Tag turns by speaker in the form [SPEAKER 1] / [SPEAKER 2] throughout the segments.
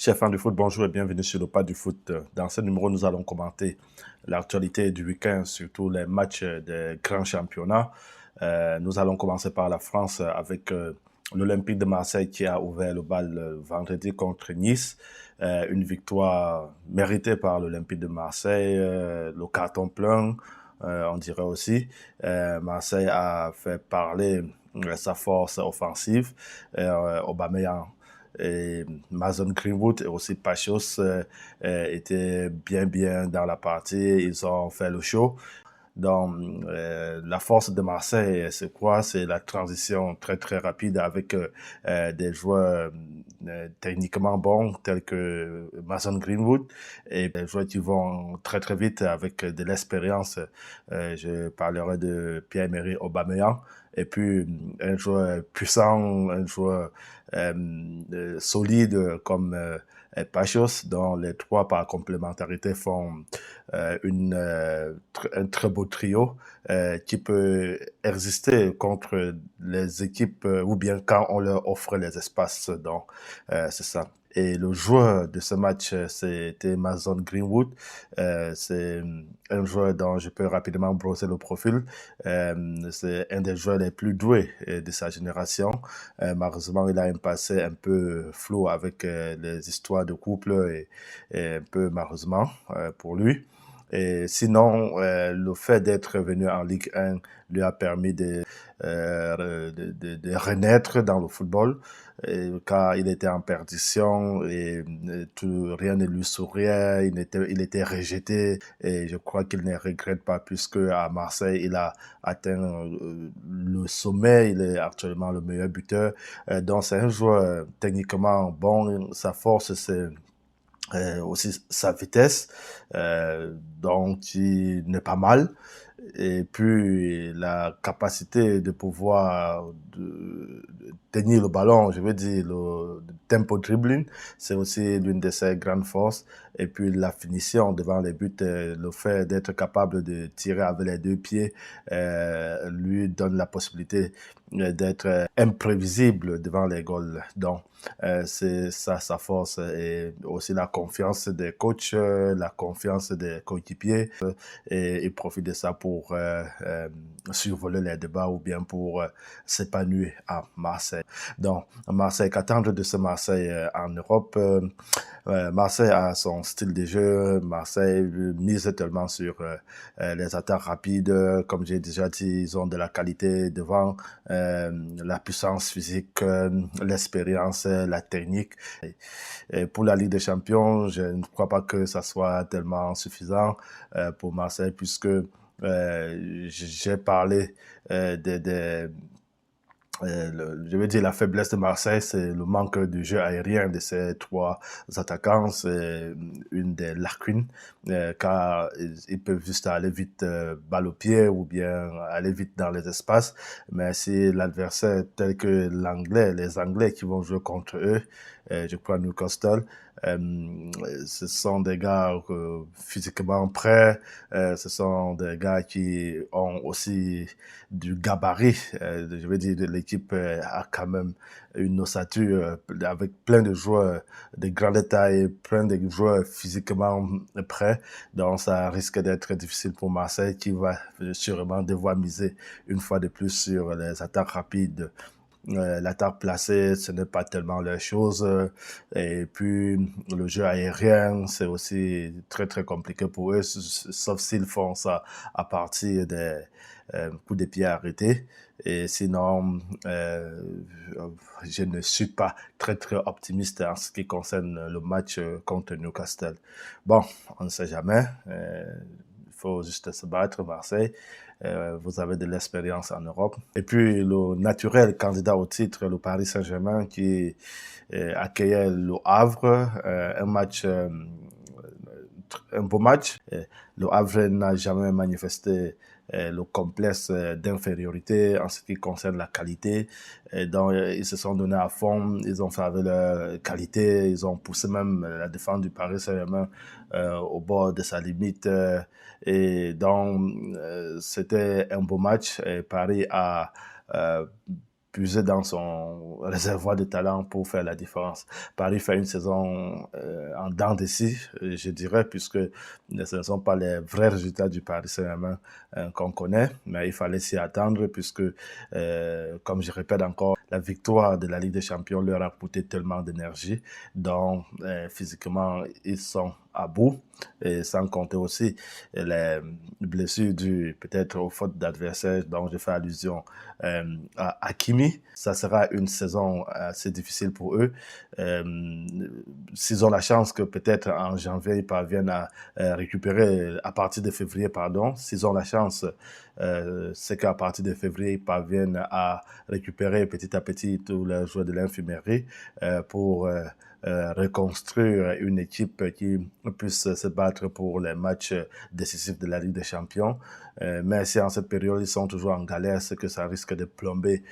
[SPEAKER 1] Chers fans du foot, bonjour et bienvenue sur le pas du foot. Dans ce numéro, nous allons commenter l'actualité du week-end, surtout les matchs des grands championnats. Nous allons commencer par la France avec l'Olympique de Marseille qui a ouvert le bal vendredi contre Nice. Une victoire méritée par l'Olympique de Marseille, le carton plein, on dirait aussi. Marseille a fait parler sa force offensive. Aubameyang et Mason Greenwood et aussi Pachos étaient bien dans la partie. Ils ont fait le show. Donc, la force de Marseille, c'est quoi? C'est la transition très rapide avec des joueurs techniquement bons tels que Mason Greenwood et des joueurs qui vont très vite avec de l'expérience. Je parlerai de Pierre-Emerick Aubameyang et puis un joueur puissant, un joueur solide comme Pachos, dont les trois par complémentarité font un très beau trio qui peut exister contre les équipes ou bien quand on leur offre les espaces. Donc, c'est ça. Et le joueur de ce match, c'était Mason Greenwood. C'est un joueur dont je peux rapidement brosser le profil. C'est un des joueurs les plus doués de sa génération. Malheureusement, il a un passé un peu flou avec les histoires de couple et un peu malheureusement pour lui. Et sinon, le fait d'être venu en Ligue 1 lui a permis de renaître dans le football, car il était en perdition et rien ne lui souriait, il était rejeté et je crois qu'il ne regrette pas puisque à Marseille, il a atteint le sommet, il est actuellement le meilleur buteur. Donc c'est un joueur techniquement bon, sa force c'est aussi sa vitesse, donc il n'est pas mal. Et puis la capacité de pouvoir tenir le ballon, je veux dire le tempo dribbling, c'est aussi l'une de ses grandes forces. Et puis la finition devant les buts, le fait d'être capable de tirer avec les deux pieds lui donne la possibilité d'être imprévisible devant les goals. Donc c'est ça sa force et aussi la confiance des coachs, la confiance des coéquipiers et il profite de ça pour survoler les débats ou bien pour s'épanouir à Marseille. Donc, Marseille, qu'attendre de ce Marseille en Europe? Marseille a son style de jeu. Marseille mise tellement sur les attaques rapides. Comme j'ai déjà dit, ils ont de la qualité devant, la puissance physique, l'expérience, la technique. Et pour la Ligue des Champions, je ne crois pas que ça soit tellement suffisant pour Marseille puisque j'ai parlé des je veux dire, la faiblesse de Marseille, c'est le manque de jeu aérien de ces trois attaquants. C'est une des lacunes, car ils peuvent juste aller vite balle au pied ou bien aller vite dans les espaces. Mais si l'adversaire tel que les Anglais qui vont jouer contre eux, je crois Newcastle, ce sont des gars physiquement prêts, ce sont des gars qui ont aussi du gabarit. Je veux dire, l'équipe a quand même une ossature avec plein de joueurs de grande taille, plein de joueurs physiquement prêts. Donc, ça risque d'être difficile pour Marseille qui va sûrement devoir miser une fois de plus sur les attaques rapides. L'attaque placée, ce n'est pas tellement leur chose. Et puis, le jeu aérien, c'est aussi très compliqué pour eux, sauf s'ils font ça à partir des coups de pied arrêtés. Et sinon, je ne suis pas très optimiste en ce qui concerne le match contre Newcastle. Bon, on ne sait jamais. Il faut juste se battre, Marseille. Vous avez de l'expérience en Europe. Et puis le naturel candidat au titre, le Paris Saint-Germain, qui accueillait le Havre, un beau match. Le Havre n'a jamais manifesté le complexe d'infériorité en ce qui concerne la qualité. Et donc, ils se sont donnés à fond, ils ont fait avec leur qualité, ils ont poussé même la défense du Paris Saint-Germain au bord de sa limite. Et donc, c'était un beau match. Et Paris a puiser dans son réservoir de talent pour faire la différence. Paris fait une saison en dents de scie, je dirais, puisque ce ne sont pas les vrais résultats du Paris Saint-Germain qu'on connaît, mais il fallait s'y attendre puisque, comme je répète encore, la victoire de la Ligue des Champions leur a coûté tellement d'énergie, donc physiquement, ils sont à bout, et sans compter aussi les blessures dues peut-être aux fautes d'adversaires dont je fais allusion à Hakimi. Ça sera une saison assez difficile pour eux. S'ils ont la chance que peut-être en janvier, ils parviennent à récupérer, à partir de février, pardon, s'ils ont la chance, c'est qu'à partir de février, ils parviennent à récupérer petit à petit tous les joueurs de l'infirmerie pour reconstruire une équipe qui puisse se battre pour les matchs décisifs de la Ligue des Champions. Mais si en cette période, ils sont toujours en galère, c'est que ça risque de plomber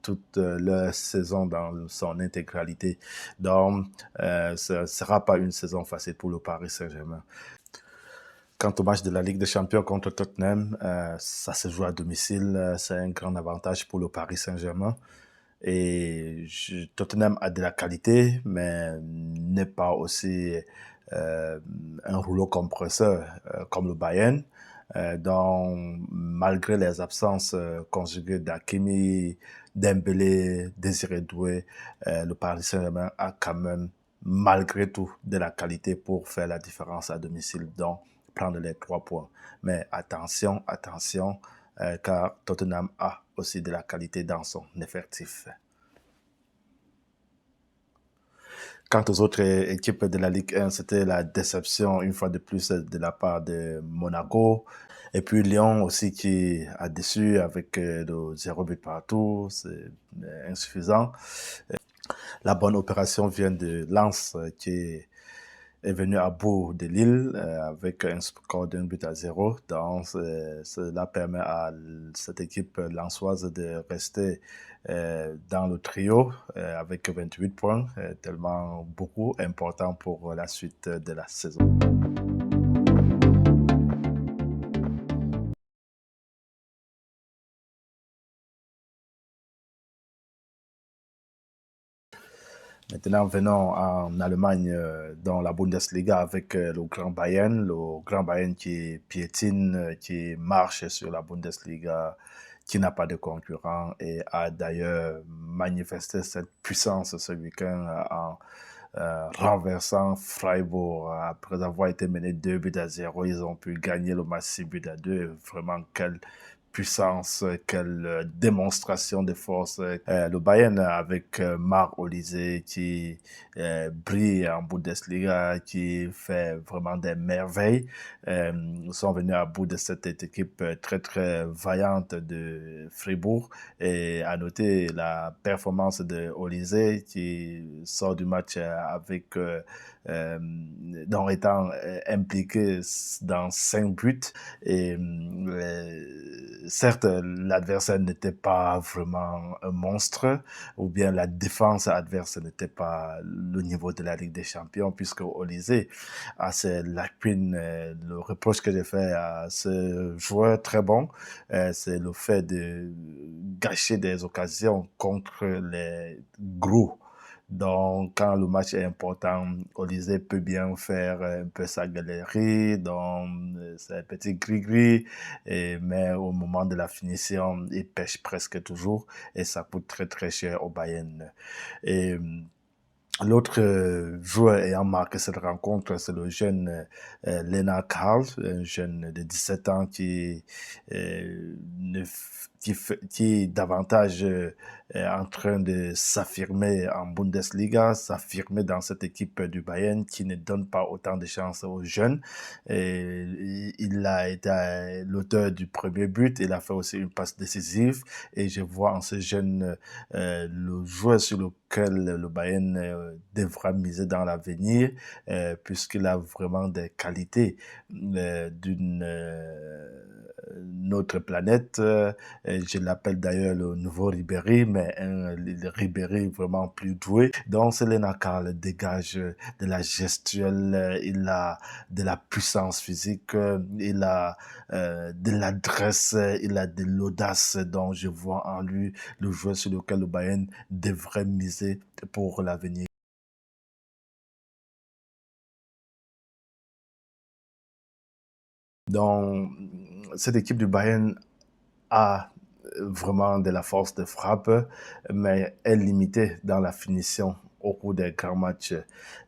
[SPEAKER 1] toute leur saison dans son intégralité. Donc, ce ne sera pas une saison facile pour le Paris Saint-Germain. Quant au match de la Ligue des Champions contre Tottenham, ça se joue à domicile. C'est un grand avantage pour le Paris Saint-Germain. Et Tottenham a de la qualité, mais n'est pas aussi un rouleau compresseur comme le Bayern. Donc, malgré les absences conjuguées d'Hakimi, Dembélé, Désiré Doué, le Paris Saint-Germain a quand même, malgré tout, de la qualité pour faire la différence à domicile, donc prendre les 3 points. Mais attention, attention, car Tottenham a aussi de la qualité dans son effectif. Quant aux autres équipes de la Ligue 1, c'était la déception une fois de plus de la part de Monaco. Et puis Lyon aussi qui a déçu avec le 0 but partout, c'est insuffisant. La bonne opération vient de Lens qui est venu à bout de Lille avec un score d'un but à 0. Donc, cela permet à cette équipe lensoise de rester dans le trio avec 28 points, tellement beaucoup important pour la suite de la saison. Maintenant, venons en Allemagne, dans la Bundesliga avec le Grand Bayern qui piétine, qui marche sur la Bundesliga, qui n'a pas de concurrent et a d'ailleurs manifesté cette puissance ce week-end en renversant Freiburg après avoir été mené 2 buts à 0. Ils ont pu gagner le match 6 buts à 2. Vraiment, quelle puissance, quelle démonstration de force. Le Bayern avec Marc Olise qui brille en Bundesliga, qui fait vraiment des merveilles. Ils sont venus à bout de cette équipe très très vaillante de Fribourg. Et à noter la performance de Olise qui sort du match avec dans étant impliqué dans 5 buts. Et certes, l'adversaire n'était pas vraiment un monstre, ou bien la défense adverse n'était pas le niveau de la Ligue des Champions, puisque Olise a ses lacunes. Le reproche que j'ai fait à ce joueur très bon, c'est le fait de gâcher des occasions contre les gros. Donc, quand le match est important, Olise peut bien faire un peu sa galerie, donc c'est petit gris-gris, mais au moment de la finition, il pêche presque toujours et ça coûte très très cher au Bayern. Et l'autre joueur ayant marqué cette rencontre, c'est le jeune Lennart Karl, un jeune de 17 ans ne qui est davantage en train de s'affirmer en Bundesliga, s'affirmer dans cette équipe du Bayern qui ne donne pas autant de chances aux jeunes. Et il a été l'auteur du premier but, il a fait aussi une passe décisive et je vois en ce jeune le joueur sur lequel le Bayern devra miser dans l'avenir, puisqu'il a vraiment des qualités d'une autre planète. Je l'appelle d'ailleurs le nouveau Ribéry, mais mais un Ribéry vraiment plus doué. Donc, Selena Karl dégage de la gestuelle, il a de la puissance physique, il a de l'adresse, il a de l'audace. Donc, je vois en lui le joueur sur lequel le Bayern devrait miser pour l'avenir. Donc, cette équipe du Bayern a vraiment de la force de frappe, mais est limitée dans la finition au cours des grands matchs.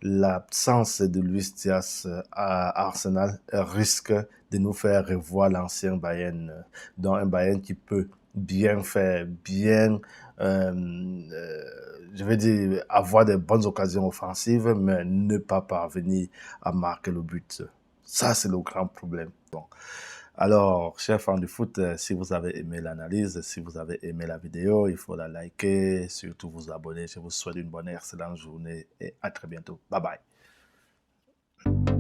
[SPEAKER 1] L'absence de Luis Diaz à Arsenal risque de nous faire revoir l'ancien Bayern, donc un Bayern qui peut bien faire, bien, je veux dire, avoir de bonnes occasions offensives, mais ne pas parvenir à marquer le but. Ça, c'est le grand problème. Bon. Alors, chers fans du foot, si vous avez aimé l'analyse, si vous avez aimé la vidéo, il faut la liker, surtout vous abonner. Je vous souhaite une bonne et excellente journée et à très bientôt. Bye bye.